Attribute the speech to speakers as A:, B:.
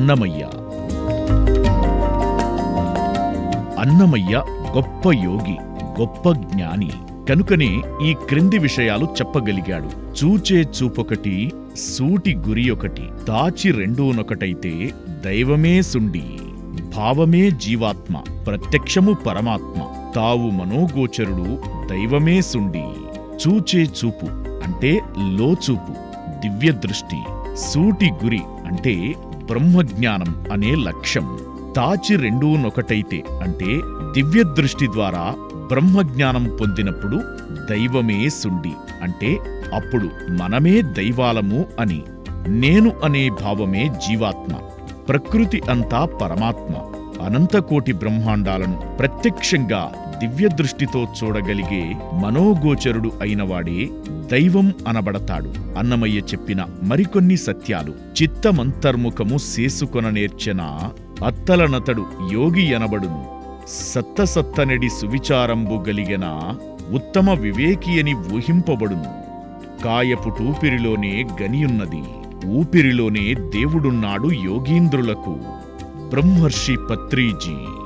A: అన్నమయ్య. అన్నమయ్య గొప్ప యోగి, గొప్ప జ్ఞాని. కనుకనే ఈ క్రింది విషయాలు చెప్పగలిగాడు. చూచే చూపొకటి, సూటి గురి ఒకటి, దాచి రెండూనొకటైతే దైవమే సుండి. భావమే జీవాత్మ, ప్రత్యక్షము పరమాత్మ, తావు మనోగోచరుడు దైవమే సుండి. చూచే చూపు అంటే లోచూపు, దివ్య దృష్టి. సూటి గురి అంటే బ్రహ్మజ్ఞానం అనే లక్ష్యం. తాచి రెండూనొకటైతే అంటే దివ్యదృష్టి ద్వారా బ్రహ్మజ్ఞానం పొందినప్పుడు దైవమే సుండి అంటే అప్పుడు మనమే దైవాలము అని. నేను అనే భావమే జీవాత్మ, ప్రకృతి అంతా పరమాత్మ. అనంతకోటి బ్రహ్మాండాలను ప్రత్యక్షంగా దివ్యదృష్టితో చూడగలిగే మనోగోచరుడు అయినవాడే దైవం అనబడతాడు. అన్నమయ్య చెప్పిన మరికొన్ని సత్యాలు. చిత్తమంతర్ముఖము సేసుకొన నేర్చెన అత్తలనతడు యోగి అనబడును. సత్తసత్తనెడి సువిచారంబు గలిగెన ఉత్తమ వివేకియని ఊహింపబడును. కాయపుటూపిరిలోనే గనియున్నది, ఊపిరిలోనే దేవుడున్నాడు యోగీంద్రులకు. బ్రహ్మర్షి పత్రిజీ.